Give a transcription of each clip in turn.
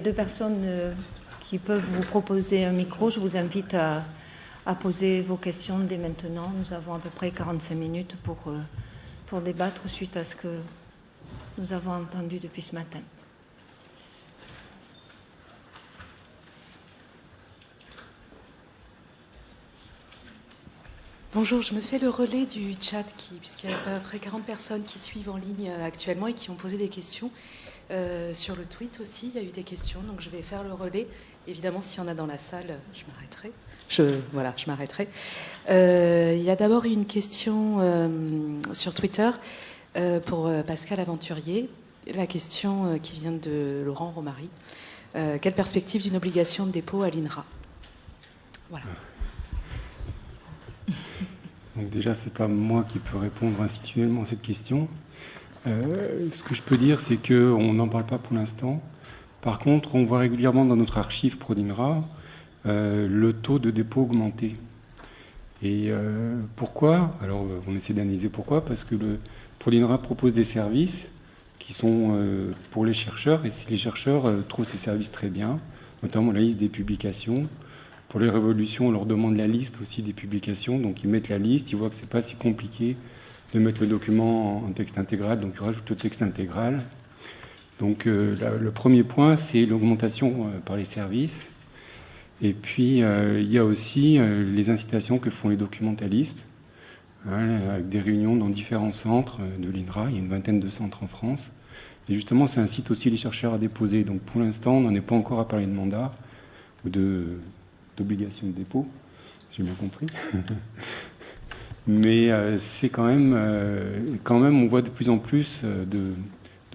Deux personnes qui peuvent vous proposer un micro. Je vous invite à poser vos questions dès maintenant. Nous avons à peu près 45 minutes pour débattre suite à ce que nous avons entendu depuis ce matin. Bonjour, je me fais le relais du chat puisqu'il y a à peu près 40 personnes qui suivent en ligne actuellement et qui ont posé des questions. Sur le tweet aussi, il y a eu des questions, donc je vais faire le relais. Évidemment, s'il y en a dans la salle, je m'arrêterai. Je m'arrêterai. Il y a d'abord une question sur Twitter pour Pascal Aventurier. La question qui vient de Laurent Romary. Quelle perspective d'une obligation de dépôt à l'INRA? Voilà. Donc déjà, c'est pas moi qui peux répondre institutionnellement à cette question. Ce que je peux dire, c'est qu'on n'en parle pas pour l'instant. Par contre, on voit régulièrement dans notre archive ProDINRA le taux de dépôt augmenter. Et pourquoi? Alors, on essaie d'analyser pourquoi. Parce que le ProDINRA propose des services qui sont pour les chercheurs. Et si les chercheurs trouvent ces services très bien, notamment la liste des publications, pour les révolutions, on leur demande la liste aussi des publications. Donc, ils mettent la liste, ils voient que c'est pas si compliqué de mettre le document en texte intégral, donc ils rajoutent le texte intégral. Donc le premier point, c'est l'augmentation par les services. Et puis il y a aussi les incitations que font les documentalistes, avec des réunions dans différents centres de l'INRA. Il y a une vingtaine de centres en France. Et justement, ça incite aussi les chercheurs à déposer. Donc pour l'instant, on n'en est pas encore à parler de mandat ou d'obligation de dépôt, si j'ai bien compris. Mais c'est quand même, on voit de plus en plus de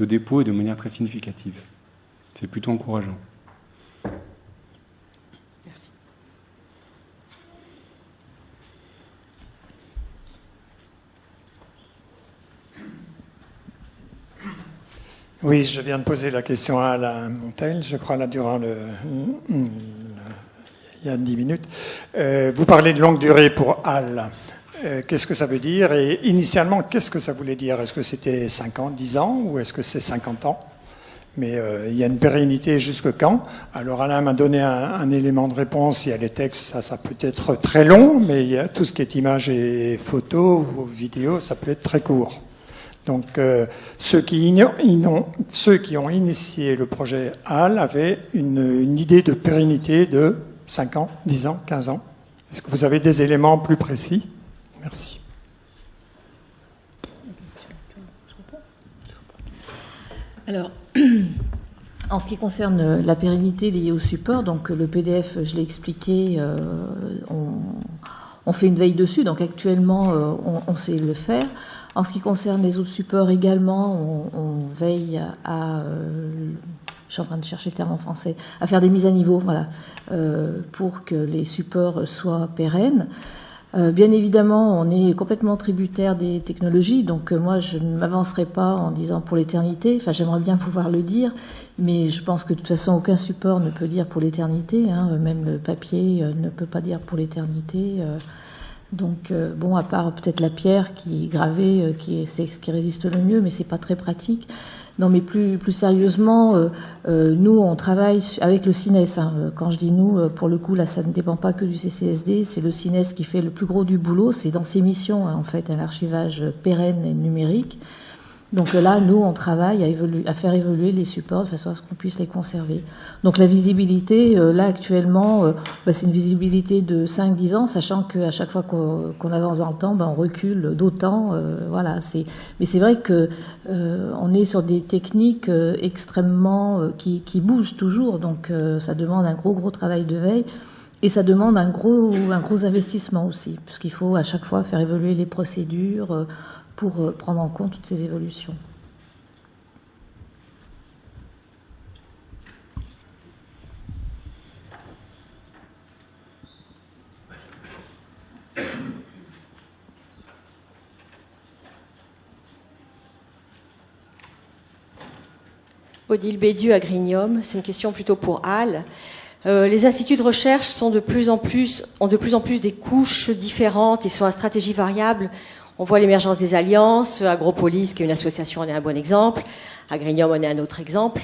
dépôts et de manière très significative. C'est plutôt encourageant. Merci. Oui, je viens de poser la question à Alain Montel, je crois, là, durant il y a 10 minutes. Vous parlez de longue durée pour HAL. Qu'est-ce que ça veut dire? Et initialement, qu'est-ce que ça voulait dire? Est-ce que c'était 5 ans, 10 ans, ou est-ce que c'est 50 ans? Mais il y a une pérennité jusque quand? Alors Alain m'a donné un élément de réponse. Il y a les textes, ça peut être très long, mais il y a tout ce qui est images et photos ou vidéos, ça peut être très court. Donc ceux qui ont initié le projet HAL avaient une idée de pérennité de 5 ans, 10 ans, 15 ans. Est-ce que vous avez des éléments plus précis? Merci. Alors, en ce qui concerne la pérennité liée au support, donc le PDF, je l'ai expliqué, on fait une veille dessus, donc actuellement, on sait le faire. En ce qui concerne les autres supports également, on veille à... je suis en train de chercher le terme en français, à faire des mises à niveau, voilà, pour que les supports soient pérennes. Bien évidemment, on est complètement tributaire des technologies, donc moi je ne m'avancerai pas en disant pour l'éternité, enfin j'aimerais bien pouvoir le dire, mais je pense que de toute façon aucun support ne peut dire pour l'éternité, hein, même le papier ne peut pas dire pour l'éternité. Donc bon, à part peut-être la pierre qui est gravée, c'est ce qui résiste le mieux, mais c'est pas très pratique. Non, mais plus sérieusement, nous, on travaille avec le CINES. Hein. Quand je dis nous, pour le coup, là, ça ne dépend pas que du CCSD, c'est le CINES qui fait le plus gros du boulot. C'est dans ses missions, hein, en fait, un archivage pérenne et numérique. Donc là, nous, on travaille à faire évoluer les supports de façon à ce qu'on puisse les conserver. Donc la visibilité, là, actuellement, c'est une visibilité de 5-10 ans, sachant qu'à chaque fois qu'on avance dans le temps, on recule d'autant. Voilà. Mais c'est vrai que on est sur des techniques extrêmement qui bougent toujours, donc ça demande un gros travail de veille. Et ça demande un gros investissement aussi, puisqu'il faut à chaque fois faire évoluer les procédures pour prendre en compte toutes ces évolutions. Odile Bédieu à Grignium, c'est une question plutôt pour HAL. Les instituts de recherche ont de plus en plus des couches différentes et sont à stratégie variable. On voit l'émergence des alliances. Agropolis, qui est une association, en est un bon exemple. Agrignum en est un autre exemple.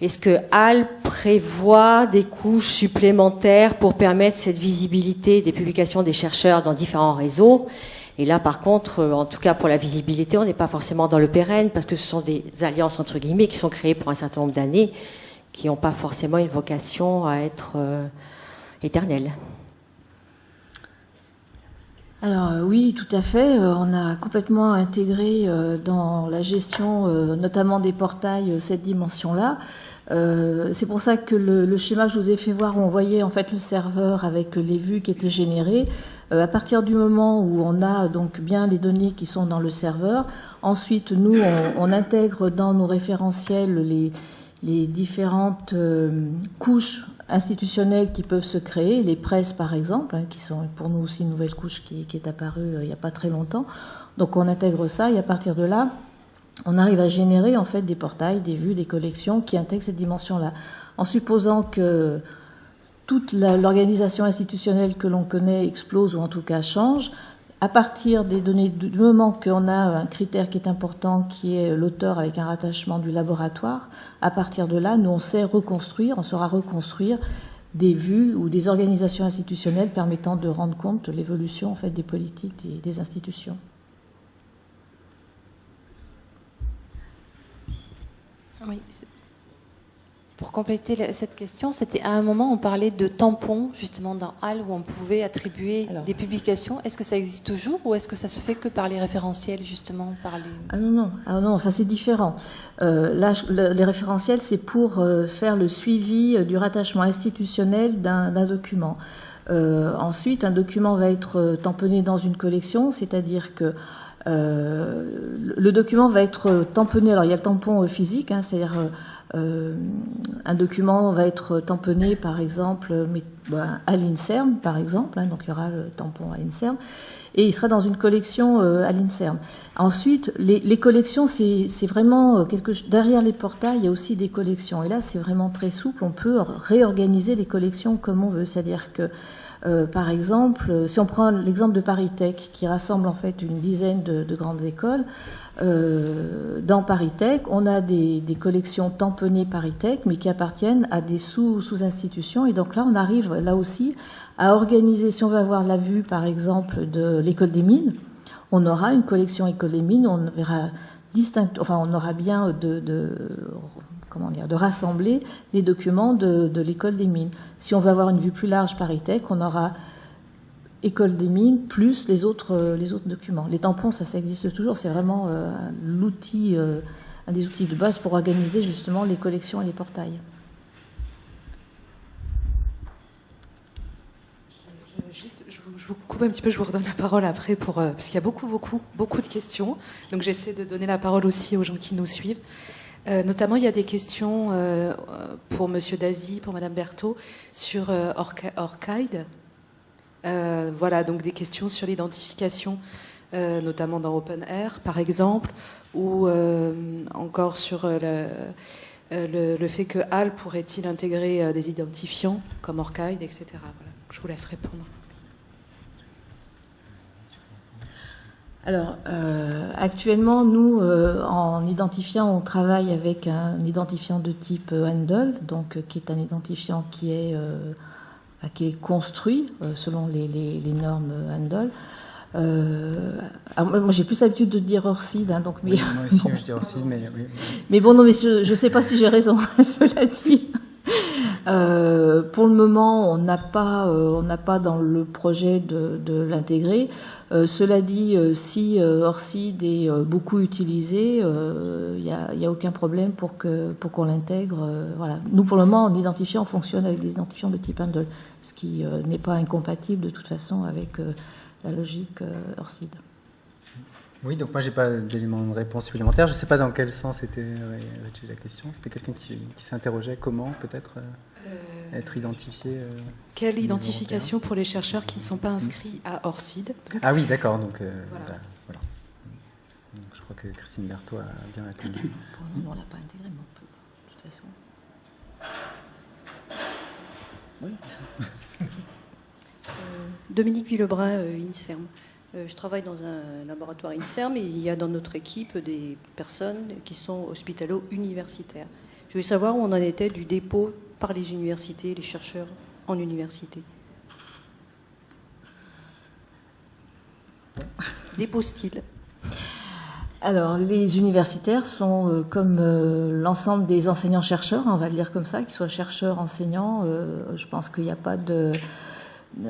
Est-ce que HAL prévoit des couches supplémentaires pour permettre cette visibilité des publications des chercheurs dans différents réseaux? Et là, par contre, en tout cas pour la visibilité, on n'est pas forcément dans le pérenne, parce que ce sont des alliances, entre guillemets, qui sont créées pour un certain nombre d'années, qui n'ont pas forcément une vocation à être éternelles. Alors oui, tout à fait. On a complètement intégré dans la gestion, notamment des portails, cette dimension-là. C'est pour ça que le schéma que je vous ai fait voir, où on voyait en fait le serveur avec les vues qui étaient générées, à partir du moment où on a donc bien les données qui sont dans le serveur, ensuite nous on intègre dans nos référentiels les différentes couches institutionnelles qui peuvent se créer, les presses par exemple, qui sont pour nous aussi une nouvelle couche qui est apparue il n'y a pas très longtemps. Donc on intègre ça et à partir de là, on arrive à générer en fait des portails, des vues, des collections qui intègrent cette dimension-là. En supposant que toute l'organisation institutionnelle que l'on connaît explose ou en tout cas change, à partir des données, du moment qu'on a un critère qui est important, qui est l'auteur avec un rattachement du laboratoire, à partir de là, nous on saura reconstruire des vues ou des organisations institutionnelles permettant de rendre compte de l'évolution en fait des politiques des institutions. Oui. Pour compléter cette question, c'était à un moment on parlait de tampons justement dans HAL où on pouvait attribuer des publications. Est-ce que ça existe toujours ou est-ce que ça se fait que par les référentiels justement par les... Ah non, ça c'est différent. Là, les référentiels c'est pour faire le suivi du rattachement institutionnel d'un document. Ensuite, un document va être tamponné dans une collection, c'est-à-dire que le document va être tamponné. Alors il y a le tampon physique, c'est-à-dire un document va être tamponné par exemple à l'INSERM par exemple, donc il y aura le tampon à l'INSERM et il sera dans une collection à l'INSERM. Ensuite, les collections, c'est vraiment quelque chose. Derrière les portails, il y a aussi des collections et là c'est vraiment très souple. On peut réorganiser les collections comme on veut, c'est-à-dire que par exemple, si on prend l'exemple de ParisTech, qui rassemble en fait une dizaine de grandes écoles, dans ParisTech, on a des collections tamponnées ParisTech, mais qui appartiennent à des sous-institutions. Et donc là, on arrive là aussi à organiser, si on veut avoir la vue, par exemple, de l'école des mines, on aura une collection école des mines, on verra on aura bien de rassembler les documents de l'école des mines. Si on veut avoir une vue plus large ParisTech, on aura école des mines plus les autres documents. Les tampons, ça existe toujours, c'est vraiment l'outil, un des outils de base pour organiser justement les collections et les portails. Je vous coupe un petit peu, je vous redonne la parole après parce qu'il y a beaucoup de questions. Donc j'essaie de donner la parole aussi aux gens qui nous suivent. Notamment, il y a des questions pour Monsieur Dazy, pour Madame Berthaud, sur ORCID. Voilà, donc des questions sur l'identification, notamment dans OpenAir, par exemple, ou encore sur le fait que HAL pourrait-il intégrer des identifiants comme ORCID, etc. Voilà, je vous laisse répondre. Alors, actuellement, nous, en identifiant, on travaille avec un identifiant de type Handle, donc qui est un identifiant qui est construit selon les normes Handle. Moi, j'ai plus l'habitude de dire ORCID, donc. Oui, moi aussi, je dis ORCID, mais oui. Mais bon, non, mais je ne sais pas si j'ai raison. Cela dit. Pour le moment, on n'a pas dans le projet de l'intégrer. Cela dit, si ORCID est beaucoup utilisé, il y a aucun problème pour qu'on l'intègre. Voilà. Nous, pour le moment, en identifiant, on fonctionne avec des identifiants de type Handle, ce qui n'est pas incompatible de toute façon avec la logique ORCID. Oui, donc moi j'ai pas d'éléments de réponse supplémentaires. Je ne sais pas dans quel sens était rédigée la question. C'était quelqu'un qui s'interrogeait comment peut-être être identifié. Quelle identification pour les chercheurs qui ne sont pas inscrits à ORCID? Ah oui, d'accord. Donc voilà. Donc, je crois que Christine Berthaud a bien répondu. On ne l'a pas intégré, mais on peut, de toute façon. Oui. Dominique Villebrun, INSERM. Je travaille dans un laboratoire INSERM et il y a dans notre équipe des personnes qui sont hospitalo-universitaires. voulais savoir où on en était du dépôt par les universités, les chercheurs en université. Dépose-t-il? Alors, les universitaires sont comme l'ensemble des enseignants-chercheurs, on va le dire comme ça, qu'ils soient chercheurs, enseignants. Je pense qu'il n'y a pas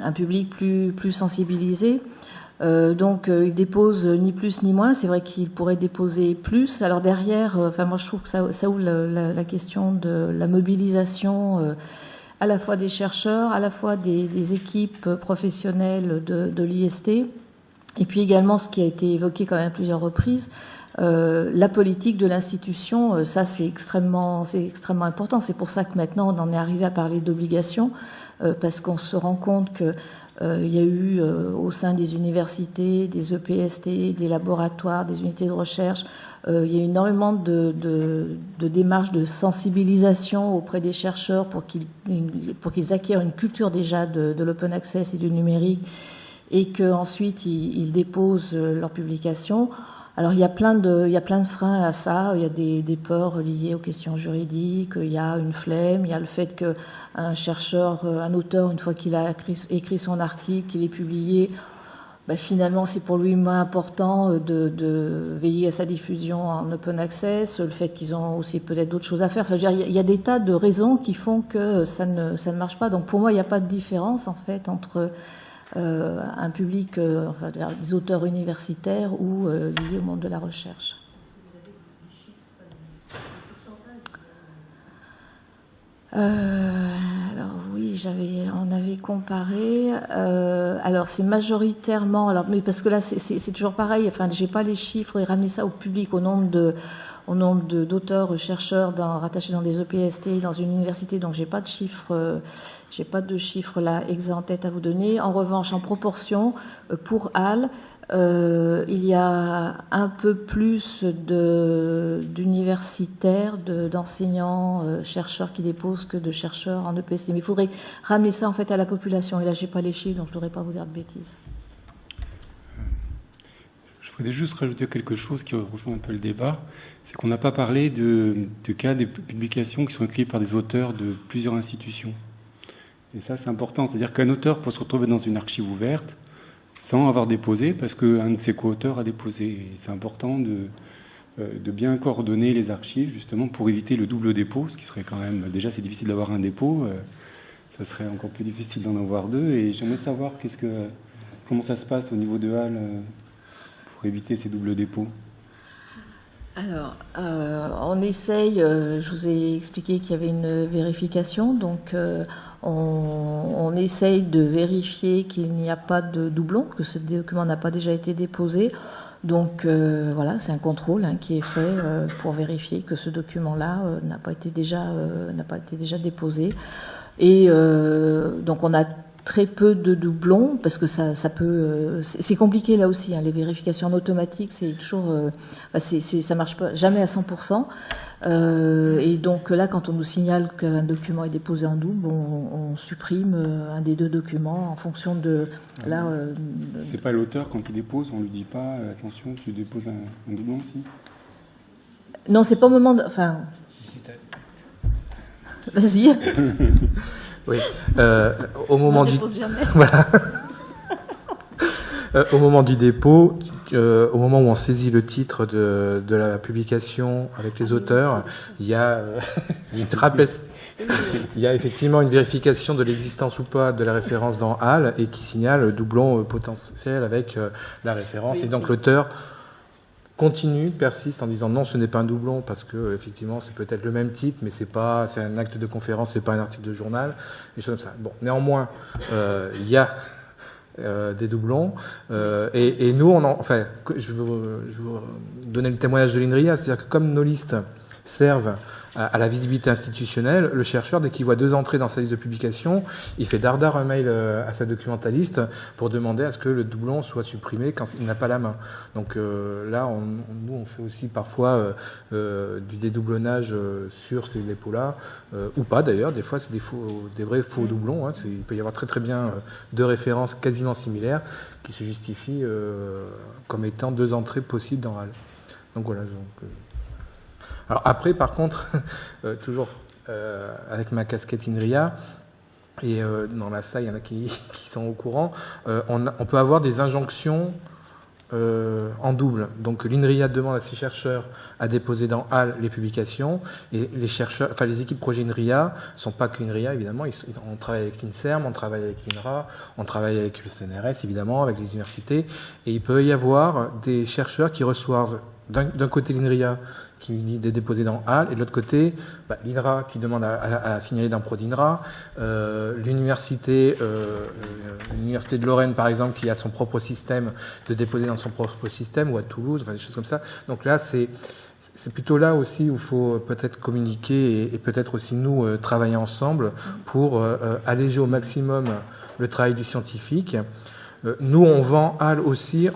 un public plus sensibilisé. Donc, ils déposent ni plus ni moins. C'est vrai qu'ils pourraient déposer plus. Alors derrière, moi je trouve que ça ouvre la question de la mobilisation à la fois des chercheurs, à la fois des équipes professionnelles de l'IST. Et puis également, ce qui a été évoqué quand même à plusieurs reprises, la politique de l'institution, ça c'est extrêmement important. C'est pour ça que maintenant on en est arrivé à parler d'obligation, parce qu'on se rend compte que il y a eu au sein des universités, des EPST, des laboratoires, des unités de recherche, il y a eu énormément de démarches de sensibilisation auprès des chercheurs pour qu'ils acquièrent une culture déjà de l'open access et du numérique, et qu'ensuite ils déposent leurs publications. Alors il y a plein de freins à ça. Il y a des peurs liées aux questions juridiques. Il y a une flemme. Il y a le fait qu'un chercheur, un auteur, une fois qu'il a écrit son article, qu'il est publié, finalement c'est pour lui moins important de veiller à sa diffusion en open access. Le fait qu'ils ont aussi peut-être d'autres choses à faire. Enfin, il y a des tas de raisons qui font que ça ne marche pas. Donc pour moi il n'y a pas de différence en fait entre un public, des auteurs universitaires ou liés au monde de la recherche. Alors oui, on avait comparé. Alors c'est majoritairement, mais parce que là c'est toujours pareil. Enfin, j'ai pas les chiffres et ramener ça au public, au nombre d'auteurs chercheurs rattachés dans des EPST dans une université. Donc j'ai pas de chiffres. J'ai pas de chiffres là exacts en tête à vous donner. En revanche, en proportion, pour HAL, il y a un peu plus d'universitaires, d'enseignants, chercheurs qui déposent que de chercheurs en EPST. Mais il faudrait ramener ça en fait à la population. Et là, j'ai pas les chiffres, donc je ne devrais pas vous dire de bêtises. Je voudrais juste rajouter quelque chose qui rejoint un peu le débat. C'est qu'on n'a pas parlé de cas des publications qui sont écrites par des auteurs de plusieurs institutions. Et ça, c'est important. C'est-à-dire qu'un auteur peut se retrouver dans une archive ouverte sans avoir déposé, parce qu'un de ses co-auteurs a déposé. Et c'est important de bien coordonner les archives, justement, pour éviter le double dépôt, ce qui serait quand même... Déjà, c'est difficile d'avoir un dépôt. Ça serait encore plus difficile d'en avoir deux. Et j'aimerais savoir comment ça se passe au niveau de HAL pour éviter ces doubles dépôts. Alors, on essaye, je vous ai expliqué qu'il y avait une vérification, donc on essaye de vérifier qu'il n'y a pas de doublon, que ce document n'a pas déjà été déposé. Donc voilà, c'est un contrôle qui est fait pour vérifier que ce document-là n'a pas été déjà déposé. Et donc on a très peu de doublons, parce que ça peut... c'est compliqué là aussi, les vérifications automatiques, c'est toujours... ça marche pas jamais à 100%. Et donc là, quand on nous signale qu'un document est déposé en double, on supprime un des deux documents en fonction de... C'est pas l'auteur, quand il dépose, on lui dit pas « Attention, tu déposes un doublon aussi ». Non, c'est pas au moment de... Enfin... Vas-y. Oui, au moment du voilà. Au moment du dépôt, au moment où on saisit le titre de la publication avec les auteurs, il y a effectivement une vérification de l'existence ou pas de la référence dans HAL et qui signale le doublon potentiel avec la référence. Et donc l'auteur persiste en disant non, ce n'est pas un doublon parce que effectivement c'est peut-être le même titre, mais c'est un acte de conférence, c'est pas un article de journal, des choses comme ça. Bon, néanmoins, il y a des doublons et nous, je vais vous donner le témoignage de l'INRIA, c'est-à-dire que comme nos listes servent à la visibilité institutionnelle, le chercheur, dès qu'il voit deux entrées dans sa liste de publication, il fait dardard un mail à sa documentaliste pour demander à ce que le doublon soit supprimé quand il n'a pas la main. Donc là, nous, on fait aussi parfois du dédoublonnage sur ces dépôts-là, ou pas d'ailleurs. Des fois, c'est des vrais faux doublons. Il peut y avoir très très bien deux références quasiment similaires qui se justifient comme étant deux entrées possibles dans HAL. Donc voilà. Alors après, par contre, toujours avec ma casquette INRIA, et dans la salle, il y en a qui sont au courant, on peut avoir des injonctions en double. Donc l'INRIA demande à ses chercheurs à déposer dans HAL les publications, et les chercheurs, enfin les équipes projet INRIA sont pas qu'INRIA évidemment, on travaille avec l'INSERM, on travaille avec l'INRA, on travaille avec le CNRS évidemment, avec les universités, et il peut y avoir des chercheurs qui reçoivent d'un côté l'INRIA qui dit de déposer dans HAL, et de l'autre côté, l'INRA qui demande à signaler dans ProDINRA, l'université de Lorraine, par exemple, qui a son propre système, de déposer dans son propre système, ou à Toulouse, enfin des choses comme ça. Donc là, c'est plutôt là aussi où il faut peut-être communiquer et peut-être aussi nous travailler ensemble pour alléger au maximum le travail du scientifique. Nous, on vend HAL aussi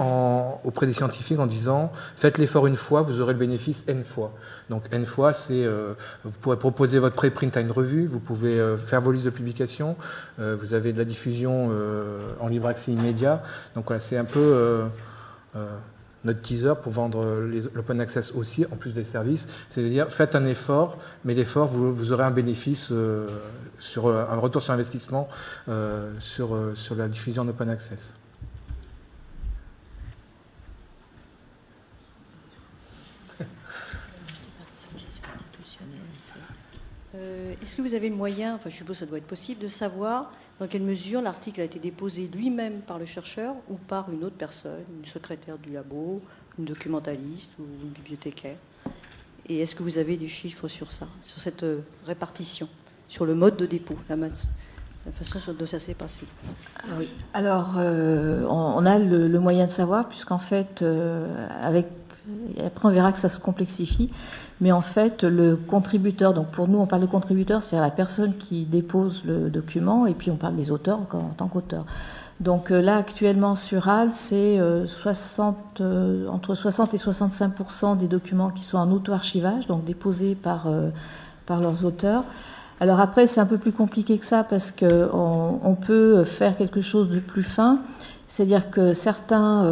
auprès des scientifiques en disant « Faites l'effort une fois, vous aurez le bénéfice N fois ». Donc N fois, c'est vous pourrez proposer votre préprint à une revue, vous pouvez faire vos listes de publications, vous avez de la diffusion en libre accès immédiat. Donc voilà, c'est un peu notre teaser pour vendre l'open access aussi, en plus des services. C'est-à-dire, faites un effort, mais l'effort, vous aurez un bénéfice, sur un retour sur investissement sur la diffusion en open access. Est-ce que vous avez le moyen, enfin je suppose que ça doit être possible, de savoir dans quelle mesure l'article a été déposé lui-même par le chercheur ou par une autre personne, une secrétaire du labo, une documentaliste ou une bibliothécaire? Et est-ce que vous avez du chiffre sur ça, sur cette répartition, sur le mode de dépôt, la façon dont ça s'est passé? Oui. Alors, on a le moyen de savoir, puisqu'en fait, après on verra que ça se complexifie, mais en fait, le contributeur, donc pour nous, on parle de contributeur, c'est la personne qui dépose le document, et puis on parle des auteurs encore en tant qu'auteurs. Donc là, actuellement, sur HAL, c'est entre 60 et 65% des documents qui sont en auto-archivage, donc déposés par leurs auteurs. Alors après, c'est un peu plus compliqué que ça, parce qu'on peut faire quelque chose de plus fin, c'est-à-dire que certains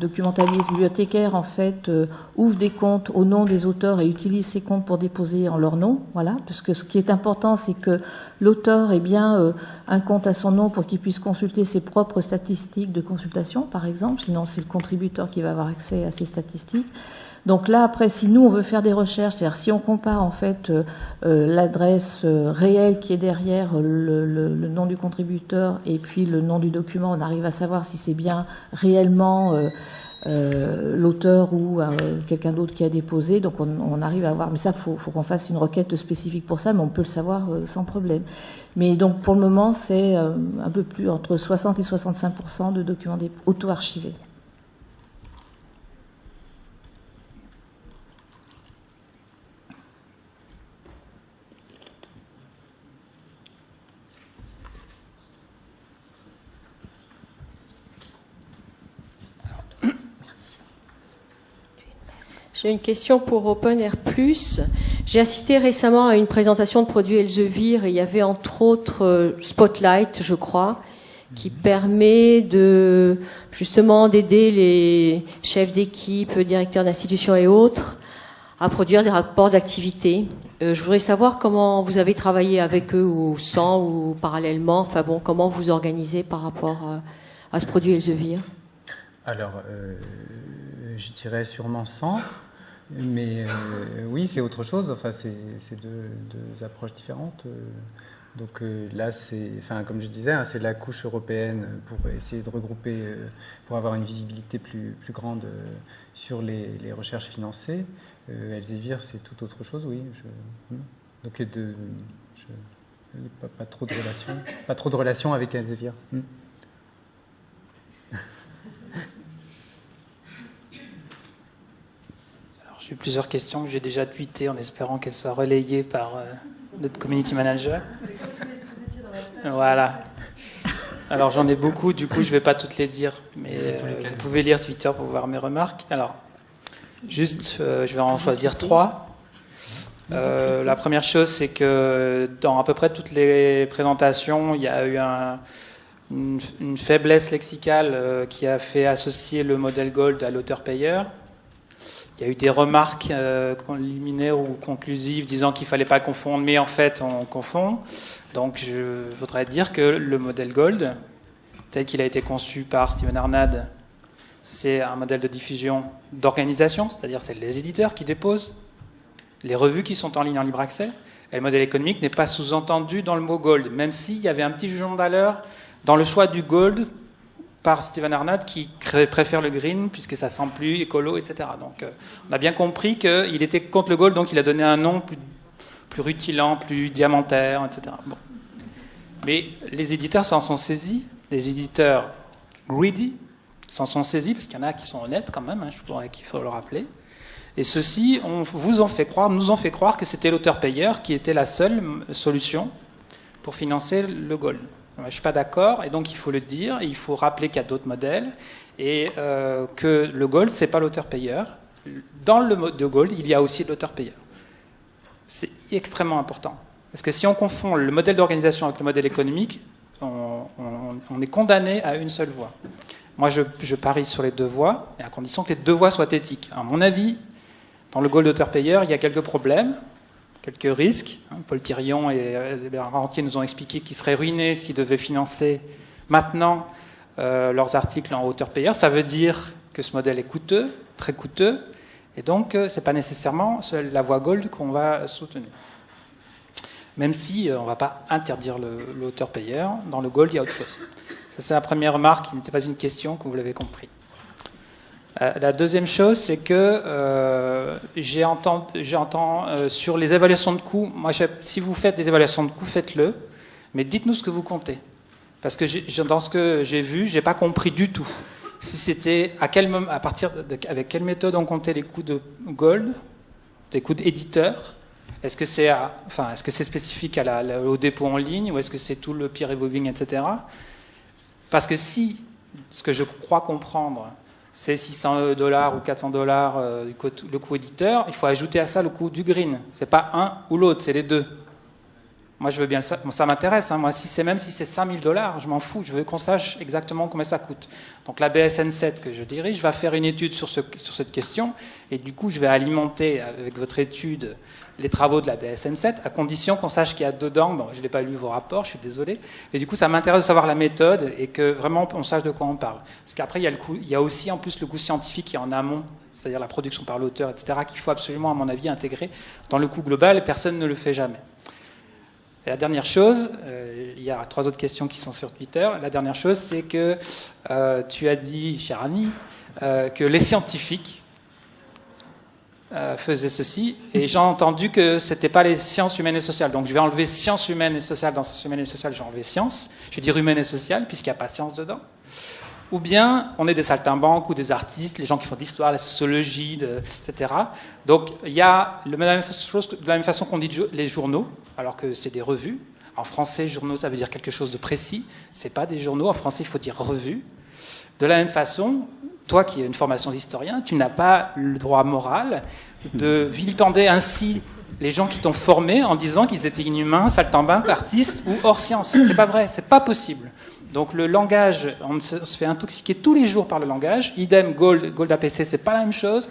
documentalistes, bibliothécaires, en fait, ouvrent des comptes au nom des auteurs et utilisent ces comptes pour déposer en leur nom, voilà, parce que ce qui est important, c'est que l'auteur ait bien un compte à son nom pour qu'il puisse consulter ses propres statistiques de consultation, par exemple, sinon c'est le contributeur qui va avoir accès à ces statistiques. Donc là, après, si nous, on veut faire des recherches, c'est-à-dire si on compare en fait l'adresse réelle qui est derrière le nom du contributeur et puis le nom du document, on arrive à savoir si c'est bien réellement l'auteur ou quelqu'un d'autre qui a déposé. Donc on arrive à voir, mais ça, faut qu'on fasse une requête spécifique pour ça, mais on peut le savoir sans problème. Mais donc pour le moment, c'est un peu plus entre 60 et 65% de documents auto-archivés. J'ai une question pour OpenAir+. J'ai assisté récemment à une présentation de produits Elsevier et il y avait entre autres Spotlight, je crois, qui permet justement d'aider les chefs d'équipe, directeurs d'institutions et autres à produire des rapports d'activité. Je voudrais savoir comment vous avez travaillé avec eux ou sans ou parallèlement. Enfin bon, comment vous organisez par rapport à ce produit Elsevier? Alors, je dirais sûrement sans. Mais oui, c'est autre chose. Enfin, c'est deux approches différentes. Donc là, comme je disais, c'est la couche européenne pour essayer de regrouper, pour avoir une visibilité plus grande sur les recherches financées. Elsevier, c'est tout autre chose, oui. Donc pas trop de relations avec Elsevier. J'ai plusieurs questions que j'ai déjà tweetées en espérant qu'elles soient relayées par notre community manager. Voilà. Alors j'en ai beaucoup, du coup je ne vais pas toutes les dire, mais vous pouvez lire Twitter pour voir mes remarques. Alors, juste, je vais en choisir 3. La première chose, c'est que dans à peu près toutes les présentations, il y a eu une faiblesse lexicale qui a fait associer le modèle Gold à l'auteur-payeur. Il y a eu des remarques liminaires ou conclusives disant qu'il ne fallait pas confondre, mais en fait, on confond. Donc, je voudrais dire que le modèle Gold, tel qu'il a été conçu par Steven Arnade, c'est un modèle de diffusion d'organisation, c'est-à-dire c'est les éditeurs qui déposent les revues qui sont en ligne en libre accès. Et le modèle économique n'est pas sous-entendu dans le mot Gold, même s'il y avait un petit jugement de valeur dans le choix du Gold par Steven Arnade qui préfère le green puisque ça sent plus écolo, etc. Donc on a bien compris qu'il était contre le Gold, donc il a donné un nom plus rutilant, plus diamantaire, etc. Bon. Mais les éditeurs s'en sont saisis, les éditeurs greedy s'en sont saisis, parce qu'il y en a qui sont honnêtes quand même, je pourrais qu'il faut le rappeler. Et ceci, nous en fait croire que c'était l'auteur-payeur qui était la seule solution pour financer le Gold. Je ne suis pas d'accord, et donc il faut le dire, et il faut rappeler qu'il y a d'autres modèles, et que le Gold, ce n'est pas l'auteur-payeur. Dans le mode de Gold, il y a aussi l'auteur-payeur. C'est extrêmement important. Parce que si on confond le modèle d'organisation avec le modèle économique, on est condamné à une seule voie. Moi, je parie sur les deux voies, et à condition que les deux voies soient éthiques. À mon avis, dans le Gold auteur-payeur, il y a quelques problèmes, quelques risques. Paul Thirion et Bernard Rentier nous ont expliqué qu'ils seraient ruinés s'ils devaient financer maintenant leurs articles en auteur-payeur. Ça veut dire que ce modèle est coûteux, très coûteux, et donc ce n'est pas nécessairement la voie Gold qu'on va soutenir. Même si on ne va pas interdire l'auteur-payeur, dans le Gold, il y a autre chose. Ça, c'est la première remarque qui n'était pas une question, comme vous l'avez compris. La deuxième chose, c'est que j'entends sur les évaluations de coûts, moi, si vous faites des évaluations de coûts, faites-le, mais dites-nous ce que vous comptez. Parce que dans ce que j'ai vu, je n'ai pas compris du tout si c'était avec quelle méthode on comptait les coûts de Gold, les coûts d'éditeur. Est-ce que c'est spécifique au dépôt en ligne, ou est-ce que c'est tout le peer reviewing, etc. Parce que si, ce que je crois comprendre, c'est $600 ou $400 le coût éditeur, il faut ajouter à ça le coût du green. C'est pas un ou l'autre, c'est les deux. Moi, je veux bien ça m'intéresse. Moi, même si c'est $5000, je m'en fous. Je veux qu'on sache exactement combien ça coûte. Donc, la BSN 7 que je dirige va faire une étude sur cette question, et du coup, je vais alimenter avec votre étude les travaux de la BSN 7, à condition qu'on sache qu'il y a dedans. Bon, je n'ai pas lu vos rapports, je suis désolé. Et du coup, ça m'intéresse de savoir la méthode et que vraiment on sache de quoi on parle. Parce qu'après, il y a aussi en plus le coût scientifique qui est en amont, c'est-à-dire la production par l'auteur, etc., qu'il faut absolument, à mon avis, intégrer dans le coût global, et personne ne le fait jamais. Et la dernière chose, il y a 3 autres questions qui sont sur Twitter. La dernière chose, c'est que tu as dit, cher ami, que les scientifiques faisaient ceci, et j'ai entendu que ce n'était pas les sciences humaines et sociales. Donc je vais enlever sciences humaines et sociales. Dans sciences humaines et sociales, j'ai enlevé sciences. Je vais dire humaines et sociales, puisqu'il n'y a pas science dedans. Ou bien on est des saltimbanques ou des artistes, les gens qui font de l'histoire, la sociologie, etc. Donc il y a de la même façon qu'on dit les journaux, alors que c'est des revues. En français, journaux, ça veut dire quelque chose de précis. Ce n'est pas des journaux. En français, il faut dire revue. De la même façon, toi qui as une formation d'historien, tu n'as pas le droit moral de vilipender ainsi les gens qui t'ont formé en disant qu'ils étaient inhumains, saltimbanques, artistes ou hors science. C'est pas vrai, c'est pas possible. Donc le langage, on se fait intoxiquer tous les jours par le langage. Idem, Gold APC, c'est pas la même chose.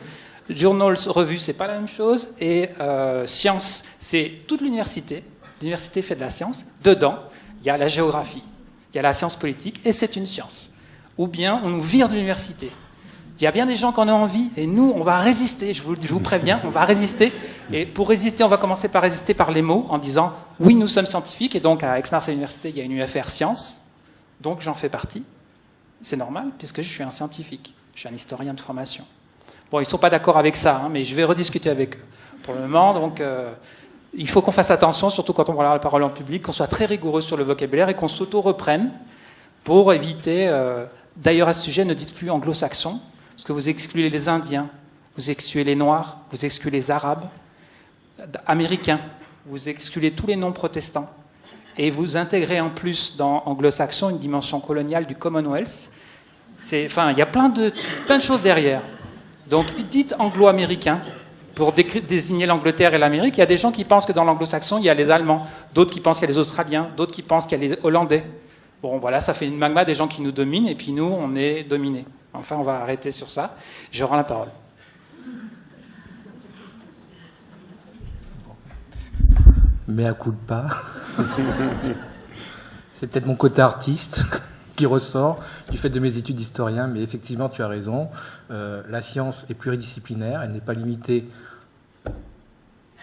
Journal, revue, c'est pas la même chose. Et science, c'est toute l'université. L'université fait de la science. Dedans, il y a la géographie, il y a la science politique, et c'est une science. Ou bien on nous vire de l'université. Il y a bien des gens qui en ont envie, et nous, on va résister, je vous préviens, on va résister. Et pour résister, on va commencer par résister par les mots, en disant « oui, nous sommes scientifiques », et donc à Aix-Marseille Université, il y a une UFR Sciences, donc j'en fais partie. C'est normal, puisque je suis un scientifique, je suis un historien de formation. Bon, ils ne sont pas d'accord avec ça, mais je vais rediscuter avec eux. Pour le moment, donc, il faut qu'on fasse attention, surtout quand on prend la parole en public, qu'on soit très rigoureux sur le vocabulaire et qu'on s'auto-reprenne pour éviter... D'ailleurs, à ce sujet, ne dites plus anglo-saxon, parce que vous excluez les Indiens, vous excluez les Noirs, vous excluez les Arabes, Américains, vous excluez tous les non-protestants, et vous intégrez en plus dans anglo-saxon une dimension coloniale du Commonwealth. Enfin, il y a plein de choses derrière. Donc, dites anglo-américain pour désigner l'Angleterre et l'Amérique. Il y a des gens qui pensent que dans l'anglo-saxon, il y a les Allemands, d'autres qui pensent qu'il y a les Australiens, d'autres qui pensent qu'il y a les Hollandais. Bon, voilà, ça fait une magma des gens qui nous dominent, et puis nous, on est dominés. Enfin, on va arrêter sur ça. Je rends la parole. mais à coup de pas. C'est peut-être mon côté artiste qui ressort du fait de mes études d'historien, mais effectivement, tu as raison. La science est pluridisciplinaire, elle n'est pas limitée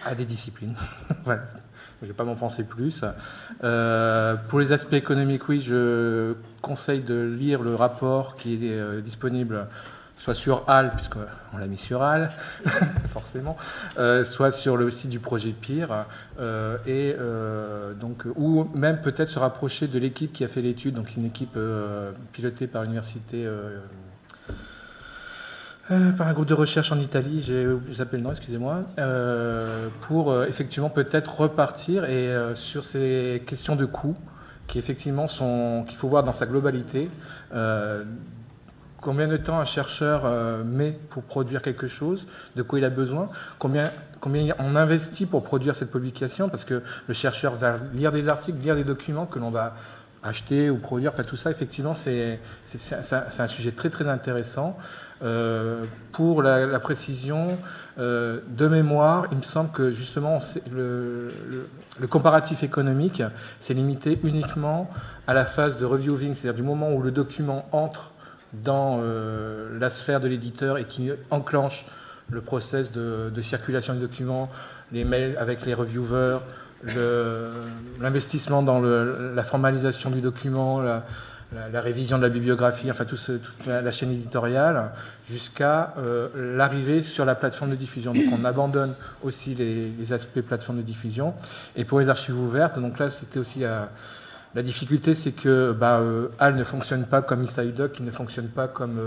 à des disciplines. Voilà. Je ne vais pas m'enfoncer plus. Pour les aspects économiques, oui, je conseille de lire le rapport qui est disponible soit sur HAL, puisqu'on l'a mis sur HAL, forcément, soit sur le site du projet PIR, ou même peut-être se rapprocher de l'équipe qui a fait l'étude, donc une équipe pilotée par l'université, par un groupe de recherche en Italie, j'appelle le nom, excusez-moi, pour effectivement peut-être repartir sur ces questions de coûts, qui effectivement qu'il faut voir dans sa globalité. Combien de temps un chercheur met pour produire quelque chose, de quoi il a besoin, combien on investit pour produire cette publication, parce que le chercheur va lire des articles, lire des documents que l'on va acheter ou produire, enfin tout ça effectivement c'est un sujet très très intéressant. Pour la précision de mémoire, il me semble que justement le comparatif économique c'est limité uniquement à la phase de reviewing, c'est-à-dire du moment où le document entre dans la sphère de l'éditeur et qui enclenche le process de circulation du document, les mails avec les reviewers, l'investissement dans la formalisation du document, la révision de la bibliographie, enfin toute la chaîne éditoriale, jusqu'à l'arrivée sur la plateforme de diffusion. Donc on abandonne aussi les aspects plateforme de diffusion. Et pour les archives ouvertes, donc là c'était aussi la difficulté, c'est que HAL ne fonctionne pas comme ISAIDOC, qui ne fonctionne pas comme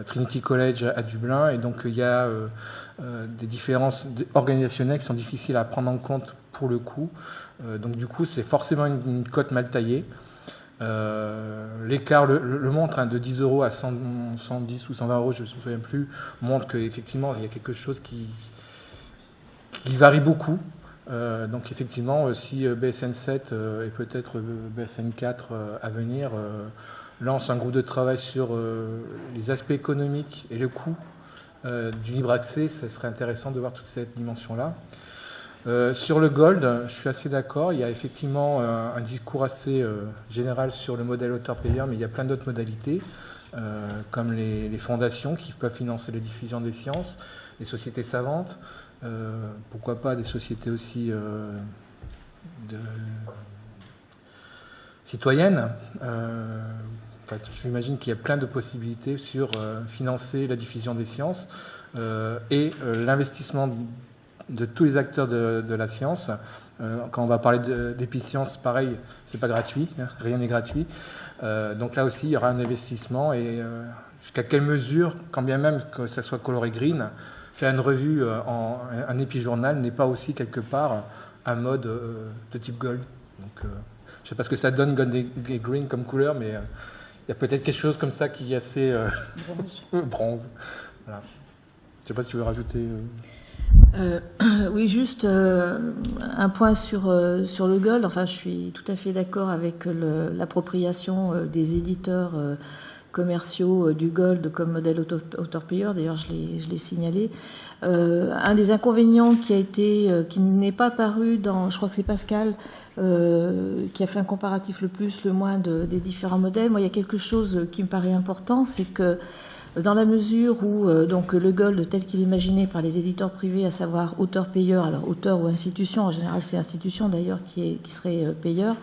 Trinity College à Dublin, et donc il y a des différences organisationnelles qui sont difficiles à prendre en compte pour le coût. Donc du coup, c'est forcément une cote mal taillée. L'écart le montre, de 10 € à 110 ou 120 €, je ne me souviens plus, montre qu'effectivement, il y a quelque chose qui varie beaucoup. Donc effectivement, si BSN 7 et peut-être BSN 4 à venir lance un groupe de travail sur les aspects économiques et le coût du libre accès, ça serait intéressant de voir toute cette dimension-là. Sur le Gold, je suis assez d'accord, il y a effectivement un discours assez général sur le modèle auteur-payeur, mais il y a plein d'autres modalités, comme les fondations qui peuvent financer la diffusion des sciences, les sociétés savantes, pourquoi pas des sociétés aussi citoyennes. Je m'imagine qu'il y a plein de possibilités sur financer la diffusion des sciences et l'investissement de tous les acteurs de la science. Quand on va parler d'épicence, pareil, c'est pas gratuit, hein, rien n'est gratuit. Donc là aussi, il y aura un investissement et jusqu'à quelle mesure, quand bien même que ça soit coloré green, faire une revue un épijournal n'est pas aussi quelque part un mode de type gold. Donc, je ne sais pas ce que ça donne gold et green comme couleur, mais il y a peut-être quelque chose comme ça qui est assez bronze. Voilà. Je ne sais pas si tu veux rajouter. Oui, juste un point sur le gold. Enfin, je suis tout à fait d'accord avec l'appropriation des éditeurs commerciaux du gold comme modèle auteur-payeur. D'ailleurs, je l'ai signalé. Un des inconvénients qui n'est pas paru dans, je crois que c'est Pascal qui a fait un comparatif le moins des différents modèles. Moi, il y a quelque chose qui me paraît important, c'est que dans la mesure où donc le gold tel qu'il est imaginé par les éditeurs privés, à savoir auteur-payeur, alors auteur ou institution, en général c'est institution d'ailleurs qui serait payeur,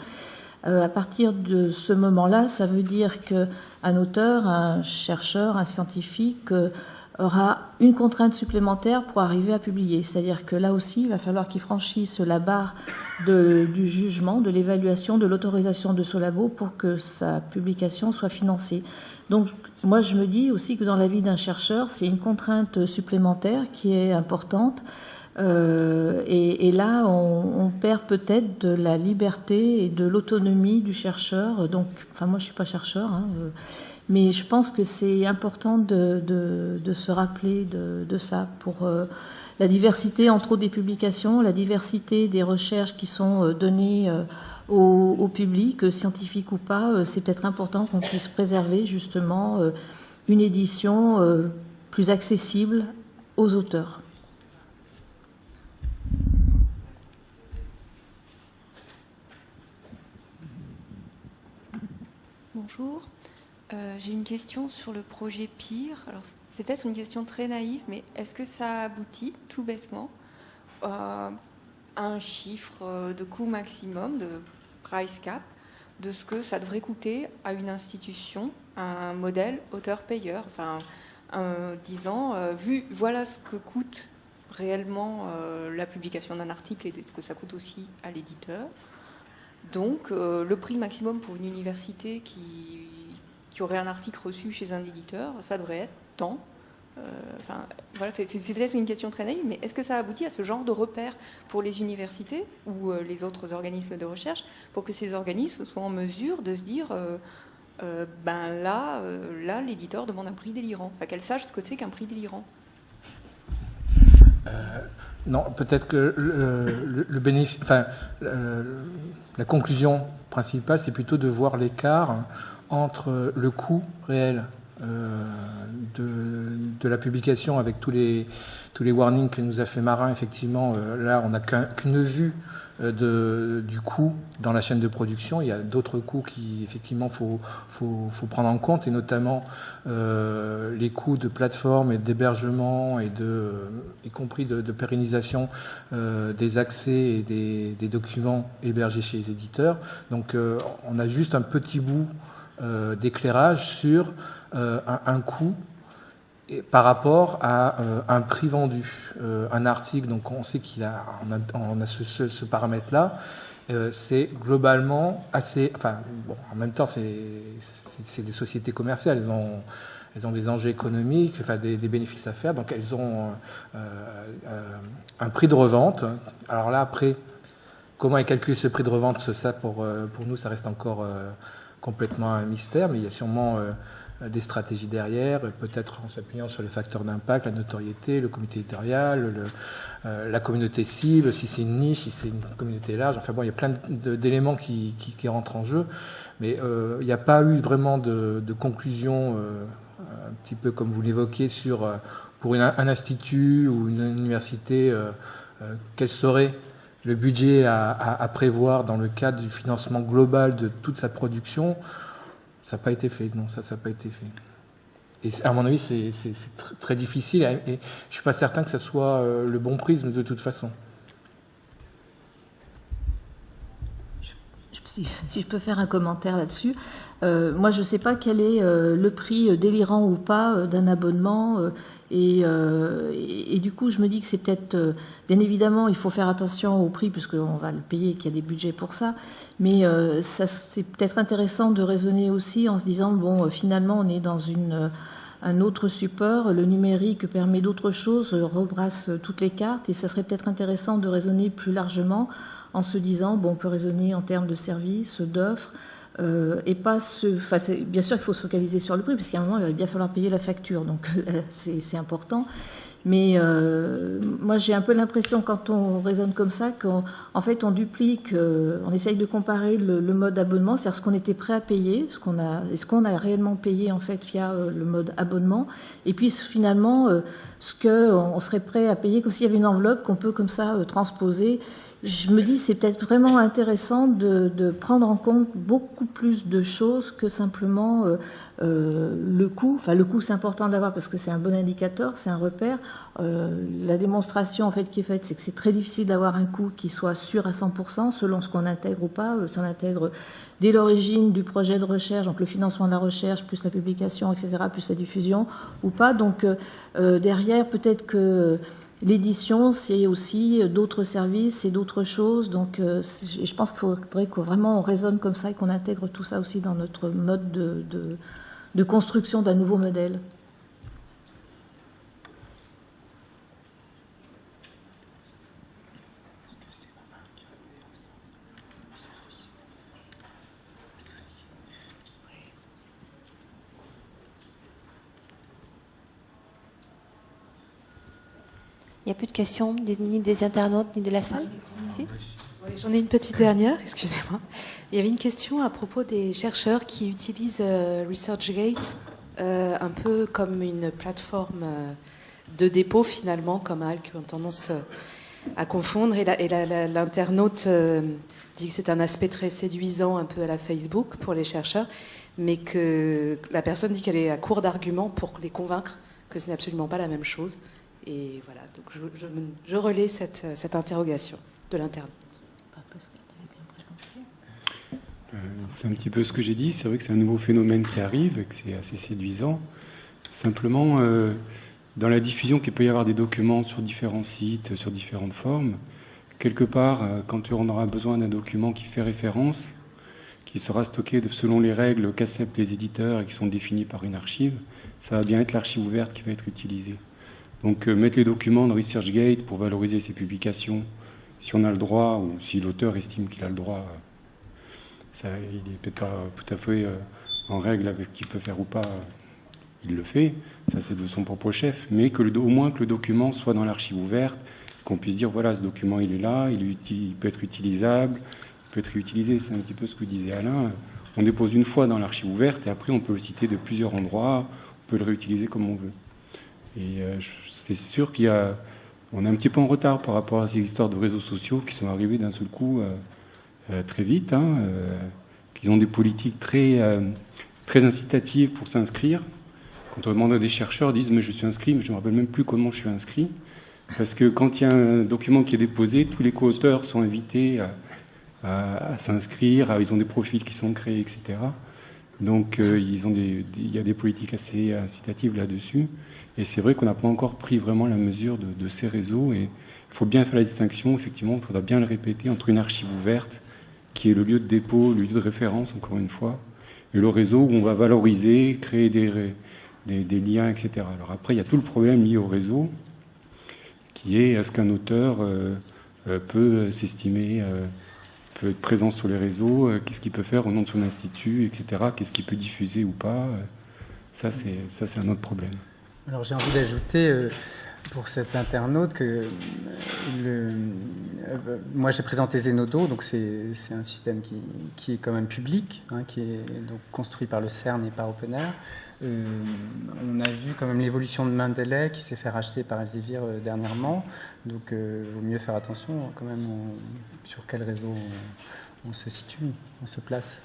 à partir de ce moment-là, ça veut dire qu'un auteur, un chercheur, un scientifique aura une contrainte supplémentaire pour arriver à publier. C'est-à-dire que là aussi, il va falloir qu'il franchisse la barre du jugement, de l'évaluation, de l'autorisation de ce labo pour que sa publication soit financée. Donc, moi, je me dis aussi que dans la vie d'un chercheur, c'est une contrainte supplémentaire qui est importante. Et là, on perd peut-être de la liberté et de l'autonomie du chercheur. Donc, enfin, moi, je suis pas chercheur, hein, mais je pense que c'est important de se rappeler de ça pour la diversité, entre autres, des publications, la diversité des recherches qui sont données au public, scientifique ou pas. C'est peut-être important qu'on puisse préserver justement une édition plus accessible aux auteurs. Bonjour. J'ai une question sur le projet PIR. Alors, c'est peut-être une question très naïve, mais est-ce que ça aboutit, tout bêtement, à un chiffre de coût maximum, de price cap, de ce que ça devrait coûter à une institution, un modèle auteur-payeur, enfin, disant, voilà ce que coûte réellement la publication d'un article et ce que ça coûte aussi à l'éditeur. Donc, le prix maximum pour une université qui aurait un article reçu chez un éditeur, ça devrait être tant. Enfin, voilà, c'est peut-être une question très naïve, mais est-ce que ça aboutit à ce genre de repère pour les universités ou les autres organismes de recherche pour que ces organismes soient en mesure de se dire là, l'éditeur demande un prix délirant, enfin, qu'elle sache ce que c'est qu'un prix délirant. Non, peut-être que le bénéfice, enfin, la conclusion principale, c'est plutôt de voir l'écart entre le coût réel de la publication avec tous les warnings que nous a fait Marin. Effectivement, là, on n'a qu'une vue du coût dans la chaîne de production. Il y a d'autres coûts qui, effectivement, faut prendre en compte, et notamment les coûts de plateforme et d'hébergement et y compris de pérennisation des accès et des documents hébergés chez les éditeurs. Donc, on a juste un petit bout d'éclairage sur un coût par rapport à un prix vendu. Un article, donc on sait qu'il a, on a ce paramètre-là, c'est globalement assez... Enfin, bon, en même temps, c'est des sociétés commerciales, elles ont des enjeux économiques, enfin des bénéfices à faire, donc elles ont un prix de revente. Alors là, après, comment est calculé ce prix de revente, ça pour nous, ça reste encore complètement un mystère, mais il y a sûrement des stratégies derrière, peut-être en s'appuyant sur les facteurs d'impact, la notoriété, le comité éditorial, la communauté cible, si c'est une niche, si c'est une communauté large. Enfin bon, il y a plein d'éléments qui rentrent en jeu, mais il n'y a pas eu vraiment de conclusion, un petit peu comme vous l'évoquez, sur pour un institut ou une université, quel serait le budget à prévoir dans le cadre du financement global de toute sa production. Ça n'a pas été fait, non, ça n'a pas été fait. Et à mon avis, c'est très difficile, et je ne suis pas certain que ça soit le bon prisme de toute façon. Si je peux faire un commentaire là-dessus, moi je ne sais pas quel est le prix délirant ou pas d'un abonnement, et du coup je me dis que c'est peut-être, bien évidemment il faut faire attention au prix puisqu'on va le payer, qu'il y a des budgets pour ça, mais c'est peut-être intéressant de raisonner aussi en se disant, bon, finalement on est dans un autre support, le numérique permet d'autres choses, rebrasse toutes les cartes, et ça serait peut-être intéressant de raisonner plus largement en se disant, bon, on peut raisonner en termes de services, d'offres, et pas bien sûr qu'il faut se focaliser sur le prix, parce qu'à un moment, il va bien falloir payer la facture, donc c'est important. Mais moi, j'ai un peu l'impression, quand on raisonne comme ça, qu'en fait, on duplique, on essaye de comparer le mode abonnement, c'est-à-dire ce qu'on était prêt à payer, est-ce qu'on a réellement payé, en fait, via le mode abonnement, et puis finalement, ce qu'on serait prêt à payer, comme s'il y avait une enveloppe qu'on peut comme ça transposer. Je me dis, c'est peut-être vraiment intéressant de prendre en compte beaucoup plus de choses que simplement le coût. Enfin, le coût, c'est important d'avoir parce que c'est un bon indicateur, c'est un repère. La démonstration en fait qui est faite, c'est que c'est très difficile d'avoir un coût qui soit sûr à 100% selon ce qu'on intègre ou pas. Si on intègre dès l'origine du projet de recherche, donc le financement de la recherche, plus la publication, etc., plus la diffusion ou pas. Donc derrière, peut-être que l'édition, c'est aussi d'autres services et d'autres choses. Donc, je pense qu'il faudrait que vraiment on raisonne comme ça et qu'on intègre tout ça aussi dans notre mode de construction d'un nouveau modèle. Il n'y a plus de questions, ni des internautes, ni de la salle si Oui, j'en ai une petite dernière, excusez-moi. Il y avait une question à propos des chercheurs qui utilisent ResearchGate un peu comme une plateforme de dépôt finalement, comme HAL, qui ont tendance à confondre. Et l'internaute dit que c'est un aspect très séduisant, un peu à la Facebook pour les chercheurs, mais que la personne dit qu'elle est à court d'arguments pour les convaincre que ce n'est absolument pas la même chose. Et voilà, donc je relais cette interrogation de l'internaute. C'est un petit peu ce que j'ai dit. C'est vrai que c'est un nouveau phénomène qui arrive et que c'est assez séduisant. Simplement, dans la diffusion qu'il peut y avoir des documents sur différents sites, sur différentes formes, quelque part, quand on aura besoin d'un document qui fait référence, qui sera stocké selon les règles qu'acceptent les éditeurs et qui sont définies par une archive, ça va bien être l'archive ouverte qui va être utilisée. Donc mettre les documents dans ResearchGate pour valoriser ses publications, si on a le droit ou si l'auteur estime qu'il a le droit, ça, il n'est peut-être pas tout à fait en règle avec ce qu'il peut faire ou pas, il le fait, ça c'est de son propre chef, mais que au moins que le document soit dans l'archive ouverte, qu'on puisse dire voilà, ce document il est là, il peut être utilisable, il peut être réutilisé, c'est un petit peu ce que disait Alain. On dépose une fois dans l'archive ouverte et après on peut le citer de plusieurs endroits, on peut le réutiliser comme on veut. Et c'est sûr qu'on est un petit peu en retard par rapport à ces histoires de réseaux sociaux qui sont arrivés d'un seul coup très vite, qu'ils ont des politiques très incitatives pour s'inscrire. Quand on demande à des chercheurs, ils disent mais je suis inscrit, mais je ne me rappelle même plus comment je suis inscrit. Parce que quand il y a un document qui est déposé, tous les co-auteurs sont invités à s'inscrire, ils ont des profils qui sont créés, etc. Donc il y a des politiques assez incitatives là-dessus. Et c'est vrai qu'on n'a pas encore pris vraiment la mesure de ces réseaux. Et il faut bien faire la distinction, effectivement, il faudra bien le répéter, entre une archive ouverte, qui est le lieu de dépôt, le lieu de référence, encore une fois, et le réseau où on va valoriser, créer des liens, etc. Alors après, il y a tout le problème lié au réseau, qui est est-ce qu'un auteur peut s'estimer, peut être présent sur les réseaux, qu'est-ce qu'il peut faire au nom de son institut, etc. Qu'est-ce qu'il peut diffuser ou pas. Ça, c'est un autre problème. Alors j'ai envie d'ajouter pour cet internaute que moi j'ai présenté Zenodo, donc c'est un système qui est quand même public, qui est donc construit par le CERN et par OpenAIRE. On a vu quand même l'évolution de Mendeley qui s'est fait racheter par Elsevier dernièrement, donc il vaut mieux faire attention quand même sur quel réseau on se situe, on se place.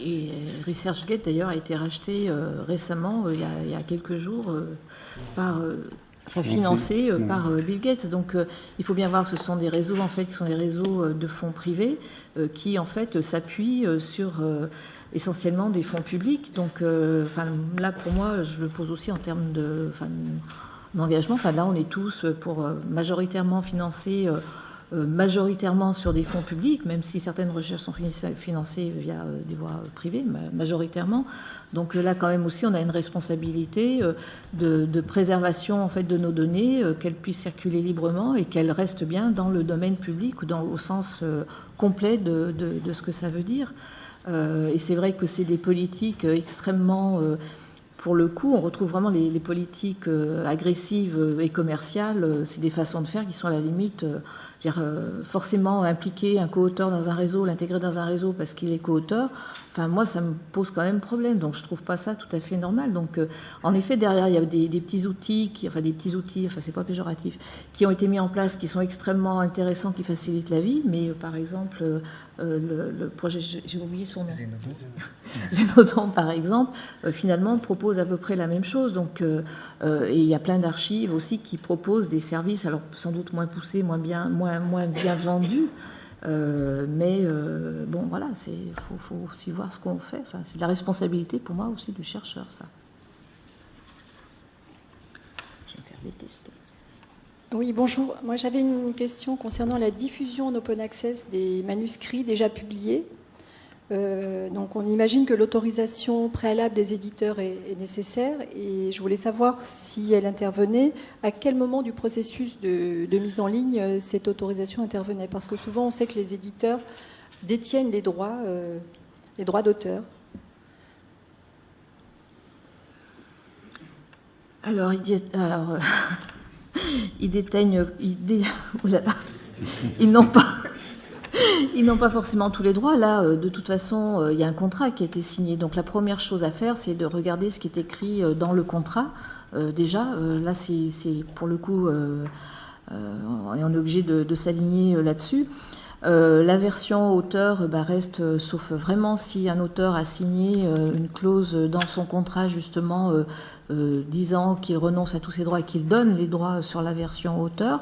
Et ResearchGate d'ailleurs a été racheté récemment, il y a quelques jours, financé par Bill Gates. Donc il faut bien voir que ce sont des réseaux en fait qui sont des réseaux de fonds privés qui en fait s'appuient sur essentiellement des fonds publics. Donc là pour moi je le pose aussi en termes d'engagement. Là on est tous pour majoritairement financer majoritairement sur des fonds publics, même si certaines recherches sont financées via des voies privées, majoritairement. Donc là, quand même aussi, on a une responsabilité de préservation en fait de nos données, qu'elles puissent circuler librement et qu'elles restent bien dans le domaine public au sens complet de ce que ça veut dire. Et c'est vrai que c'est des politiques extrêmement pour le coup, on retrouve vraiment les politiques agressives et commerciales. C'est des façons de faire qui sont à la limite, forcément impliquer un co-auteur dans un réseau, l'intégrer dans un réseau parce qu'il est co-auteur. Enfin, moi, ça me pose quand même problème. Donc, je trouve pas ça tout à fait normal. Donc, en effet, derrière, il y a des petits outils, c'est pas péjoratif, qui ont été mis en place, qui sont extrêmement intéressants, qui facilitent la vie. Mais, par exemple, le projet, j'ai oublié son nom. Zenodo, par exemple, finalement, propose à peu près la même chose. Donc, et il y a plein d'archives aussi qui proposent des services, alors sans doute moins poussés, moins bien vendus. Bon, voilà, faut aussi voir ce qu'on fait. Enfin, c'est de la responsabilité pour moi aussi du chercheur, ça. Je vais me faire détester. Oui, bonjour. Moi, j'avais une question concernant la diffusion en open access des manuscrits déjà publiés. Donc, on imagine que l'autorisation préalable des éditeurs est nécessaire, et je voulais savoir si elle intervenait, à quel moment du processus de mise en ligne cette autorisation intervenait, parce que souvent on sait que les éditeurs détiennent les droits d'auteur. Alors, ils déteignent, ils n'ont pas. Ils n'ont pas forcément tous les droits. Là, de toute façon, il y a un contrat qui a été signé. Donc la première chose à faire, c'est de regarder ce qui est écrit dans le contrat. Déjà, là, c'est pour le coup, on est obligé de s'aligner là-dessus. La version auteur reste, sauf vraiment si un auteur a signé une clause dans son contrat justement disant qu'il renonce à tous ses droits et qu'il donne les droits sur la version auteur.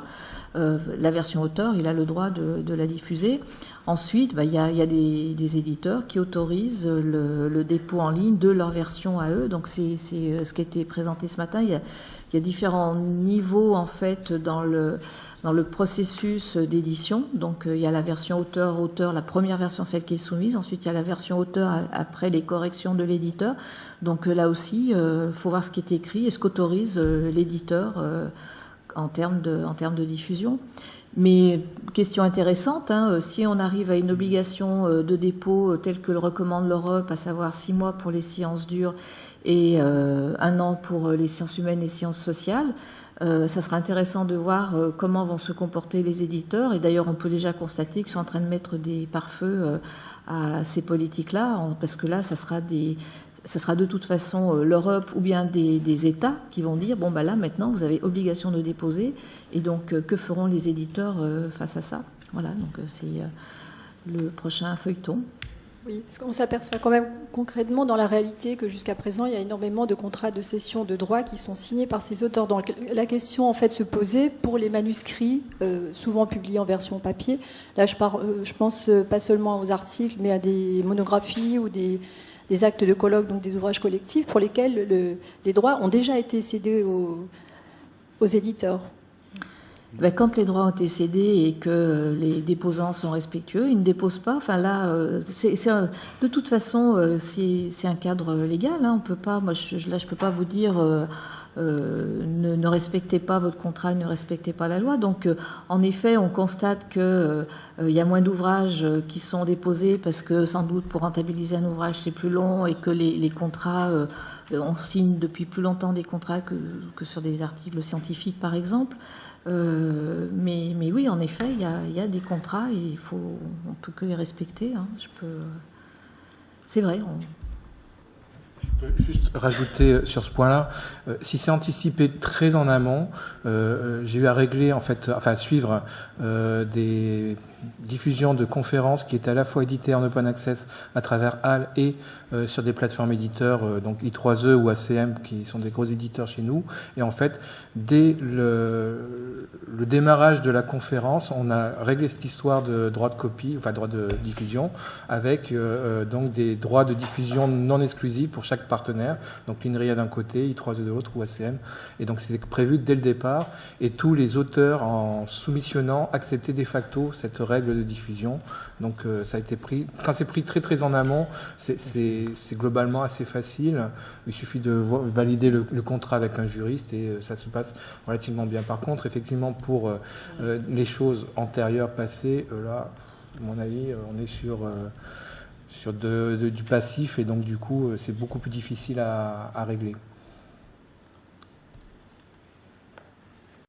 La version auteur, il a le droit de la diffuser. Ensuite, il y a des éditeurs qui autorisent le dépôt en ligne de leur version à eux. Donc c'est ce qui a été présenté ce matin. Il y a différents niveaux en fait dans le processus d'édition. Donc il y a la version auteur, la première version, celle qui est soumise. Ensuite, il y a la version auteur après les corrections de l'éditeur. Donc là aussi, faut voir ce qui est écrit et ce qu'autorise l'éditeur en termes de diffusion. Mais question intéressante, si on arrive à une obligation de dépôt telle que le recommande l'Europe, à savoir 6 mois pour les sciences dures et 1 an pour les sciences humaines et sciences sociales, ça sera intéressant de voir comment vont se comporter les éditeurs. Et d'ailleurs, on peut déjà constater qu'ils sont en train de mettre des pare-feux à ces politiques-là, parce que là, ça sera de toute façon l'Europe ou bien des États qui vont dire bon là maintenant vous avez obligation de déposer, et donc que feront les éditeurs face à ça? Voilà, donc c'est le prochain feuilleton. Oui, parce qu'on s'aperçoit quand même concrètement dans la réalité que jusqu'à présent il y a énormément de contrats de cession de droits qui sont signés par ces auteurs. Donc la question en fait se posait pour les manuscrits souvent publiés en version papier. Là je pense pas seulement aux articles mais à des monographies ou des actes de colloque, donc des ouvrages collectifs pour lesquels les droits ont déjà été cédés aux éditeurs. Quand les droits ont été cédés et que les déposants sont respectueux, ils ne déposent pas. Enfin là, de toute façon, c'est un cadre légal. On peut pas. Moi, je peux pas vous dire ne respectez pas votre contrat, ne respectez pas la loi. Donc, en effet, on constate que il y a moins d'ouvrages qui sont déposés parce que sans doute pour rentabiliser un ouvrage c'est plus long et que les contrats, on signe depuis plus longtemps des contrats que sur des articles scientifiques, par exemple. Mais oui, en effet, il y a des contrats et on peut que les respecter. C'est vrai. Je peux juste rajouter sur ce point-là, si c'est anticipé très en amont, j'ai eu à régler suivre des diffusions de conférences qui étaient à la fois éditées en open access à travers HAL et sur des plateformes éditeurs, donc I3E ou ACM, qui sont des gros éditeurs chez nous. Et en fait, dès le démarrage de la conférence, on a réglé cette histoire de droit de copie, droit de diffusion, avec donc des droits de diffusion non exclusifs pour chaque partenaire, donc l'INRIA d'un côté, I3E de l'autre ou ACM. Et donc c'était prévu dès le départ, et tous les auteurs, en soumissionnant, acceptaient de facto cette règle de diffusion. Donc ça a été pris. Quand c'est pris très très en amont, c'est globalement assez facile. Il suffit de valider le contrat avec un juriste et ça se passe relativement bien. Par contre, effectivement, pour les choses antérieures, passées, là, à mon avis, on est sur du passif et donc du coup, c'est beaucoup plus difficile à régler.